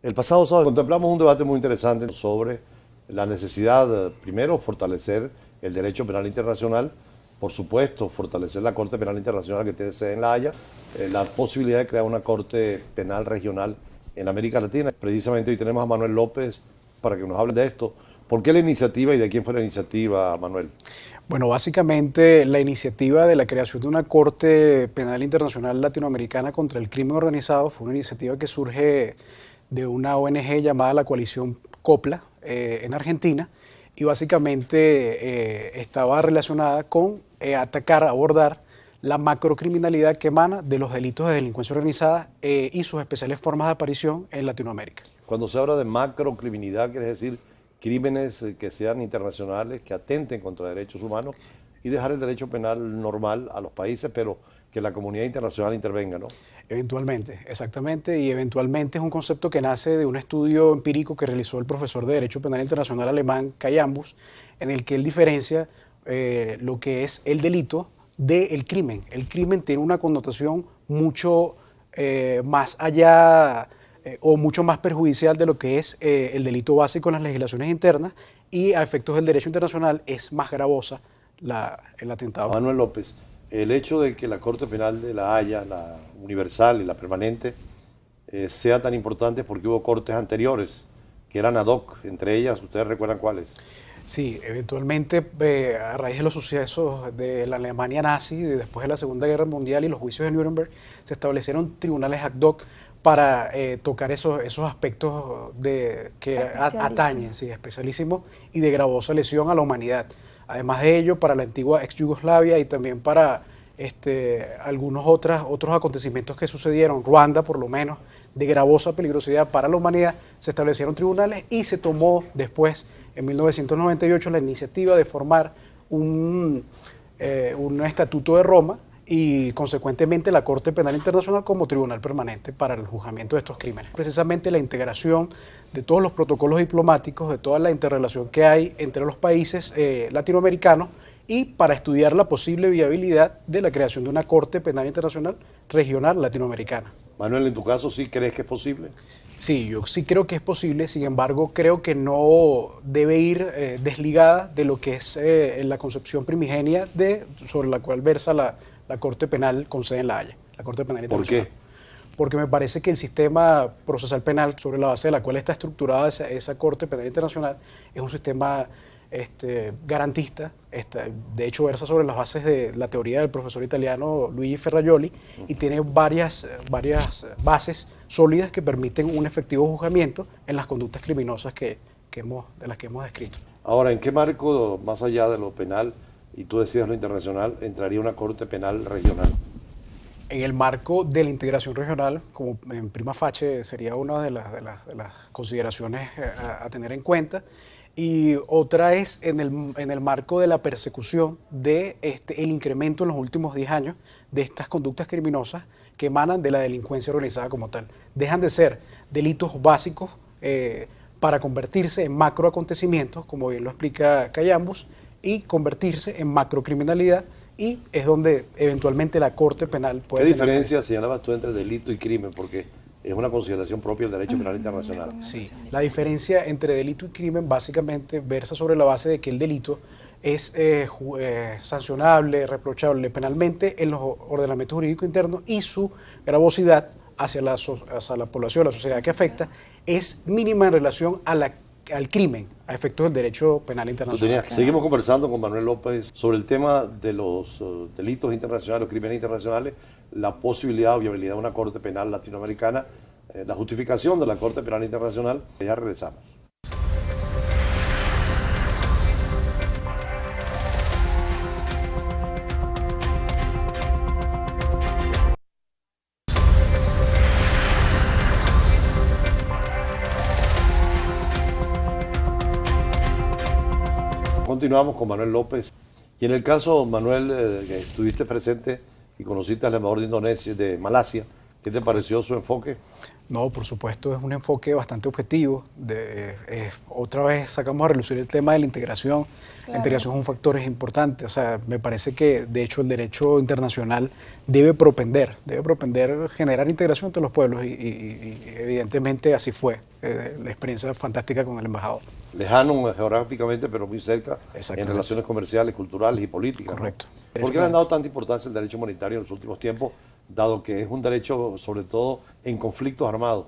El pasado sábado contemplamos un debate muy interesante sobre la necesidad, primero, fortalecer el derecho penal internacional, por supuesto, fortalecer la Corte Penal Internacional que tiene sede en La Haya, la posibilidad de crear una Corte Penal Regional en América Latina. Precisamente hoy tenemos a Manuel López para que nos hable de esto. ¿Por qué la iniciativa y de quién fue la iniciativa, Manuel? Bueno, básicamente la iniciativa de la creación de una Corte Penal Internacional Latinoamericana contra el Crimen Organizado fue una iniciativa que surge de una ONG llamada la Coalición COPLA en Argentina, y básicamente estaba relacionada con atacar, abordar la macrocriminalidad que emana de los delitos de delincuencia organizada y sus especiales formas de aparición en Latinoamérica. Cuando se habla de macrocriminalidad, quiere decir crímenes que sean internacionales, que atenten contra derechos humanos, y dejar el derecho penal normal a los países, pero que la comunidad internacional intervenga, ¿no? Eventualmente, exactamente, y eventualmente es un concepto que nace de un estudio empírico que realizó el profesor de Derecho Penal Internacional alemán Kai Ambus, en el que él diferencia lo que es el delito del crimen. El crimen tiene una connotación mucho más allá o mucho más perjudicial de lo que es el delito básico en las legislaciones internas, y a efectos del derecho internacional es más gravosa el atentado. Manuel López, el hecho de que la Corte Penal de La Haya, la universal y la permanente, sea tan importante porque hubo cortes anteriores que eran ad hoc, entre ellas, ¿ustedes recuerdan cuáles? Sí, eventualmente a raíz de los sucesos de la Alemania nazi, después de la Segunda Guerra Mundial y los juicios de Nuremberg, se establecieron tribunales ad hoc para tocar esos aspectos que atañen, sí, especialísimos, y de gravosa lesión a la humanidad. Además de ello, para la antigua ex Yugoslavia y también para algunos otros acontecimientos que sucedieron, Ruanda por lo menos, de gravosa peligrosidad para la humanidad, se establecieron tribunales y se tomó después, en 1998, la iniciativa de formar un estatuto de Roma y consecuentemente la Corte Penal Internacional como tribunal permanente para el juzgamiento de estos crímenes. Precisamente la integración de todos los protocolos diplomáticos, de toda la interrelación que hay entre los países latinoamericanos, y para estudiar la posible viabilidad de la creación de una Corte Penal Internacional regional latinoamericana. Manuel, ¿en tu caso sí crees que es posible? Sí, yo sí creo que es posible, sin embargo creo que no debe ir desligada de lo que es la concepción primigenia sobre la cual versa la Corte Penal con sede en La Haya, la Corte Penal Internacional. ¿Por qué? Porque me parece que el sistema procesal penal sobre la base de la cual está estructurada esa Corte Penal Internacional es un sistema garantista. De hecho versa sobre las bases de la teoría del profesor italiano Luigi Ferrajoli y tiene varias bases sólidas que permiten un efectivo juzgamiento en las conductas criminosas de las que hemos descrito. Ahora, ¿en qué marco, más allá de lo penal, y tú decías lo internacional, entraría una Corte Penal regional? En el marco de la integración regional, como en prima facie sería una de las consideraciones a tener en cuenta, y otra es en el marco de la persecución el incremento en los últimos 10 años de estas conductas criminosas que emanan de la delincuencia organizada como tal. Dejan de ser delitos básicos para convertirse en macroacontecimientos, como bien lo explica Kai Ambus, y convertirse en macrocriminalidad, y es donde eventualmente la Corte Penal puede... ¿Qué diferencia señalabas tú entre delito y crimen? Porque es una consideración propia del derecho penal internacional. Sí, la diferencia entre delito y crimen básicamente versa sobre la base de que el delito es sancionable, reprochable penalmente en los ordenamientos jurídicos internos, y su gravosidad hacia la población, la sociedad que afecta, es mínima en relación al crimen, a efectos del derecho penal internacional. Seguimos conversando con Manuel López sobre el tema de los delitos internacionales, los crímenes internacionales, la posibilidad o viabilidad de una Corte Penal latinoamericana, la justificación de la Corte Penal Internacional. Ya regresamos. Continuamos con Manuel López. Y en el caso, Manuel, que estuviste presente y conociste al embajador de Indonesia, de Malasia, ¿Qué te pareció su enfoque? No, por supuesto, es un enfoque bastante objetivo. Otra vez sacamos a relucir el tema de la integración. Claro. La integración es un factor importante. O sea, me parece que, de hecho, el derecho internacional debe propender generar integración entre los pueblos y evidentemente así fue. La experiencia fantástica con el embajador. Lejano geográficamente, pero muy cerca en Exactamente. relaciones comerciales, culturales y políticas. Correcto. ¿No? ¿Por qué le han dado tanta importancia al derecho humanitario en los últimos tiempos, dado que es un derecho sobre todo en conflictos armados?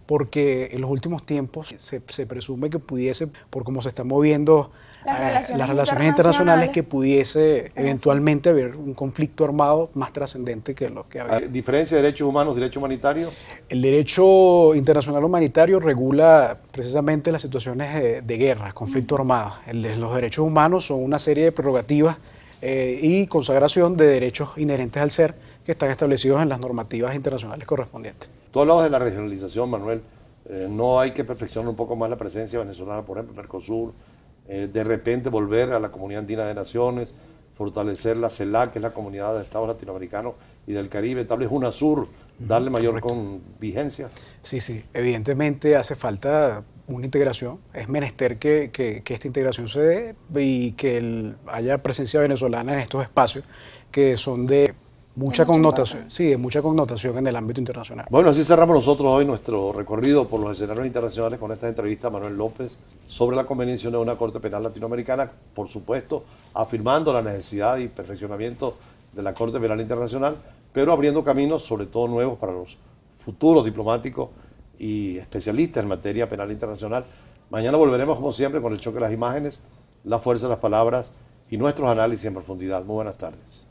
Porque en los últimos tiempos se presume que pudiese, por cómo se están moviendo Las relaciones internacionales, que pudiese eventualmente haber un conflicto armado más trascendente que lo que había. ¿Diferencia de derechos humanos, derecho humanitario? El derecho internacional humanitario regula precisamente las situaciones de guerra, conflicto armado. Los derechos humanos son una serie de prerrogativas y consagración de derechos inherentes al ser que están establecidos en las normativas internacionales correspondientes. Tú hablabas de la regionalización, Manuel. No hay que perfeccionar un poco más la presencia venezolana, por ejemplo, en Mercosur, de repente volver a la Comunidad Andina de Naciones, fortalecer la CELAC, que es la Comunidad de Estados Latinoamericanos y del Caribe, tal vez UNASUR, darle mayor vigencia. Sí, evidentemente hace falta una integración, es menester que esta integración se dé y que haya presencia venezolana en estos espacios que son de mucha connotación, de mucha connotación en el ámbito internacional. Bueno, así cerramos nosotros hoy nuestro recorrido por los escenarios internacionales con esta entrevista a Manuel López sobre la conveniencia de una Corte Penal Latinoamericana, por supuesto, afirmando la necesidad y perfeccionamiento de la Corte Penal Internacional, pero abriendo caminos, sobre todo nuevos, para los futuros diplomáticos y especialistas en materia penal internacional. Mañana volveremos, como siempre, con el choque de las imágenes, la fuerza de las palabras y nuestros análisis en profundidad. Muy buenas tardes.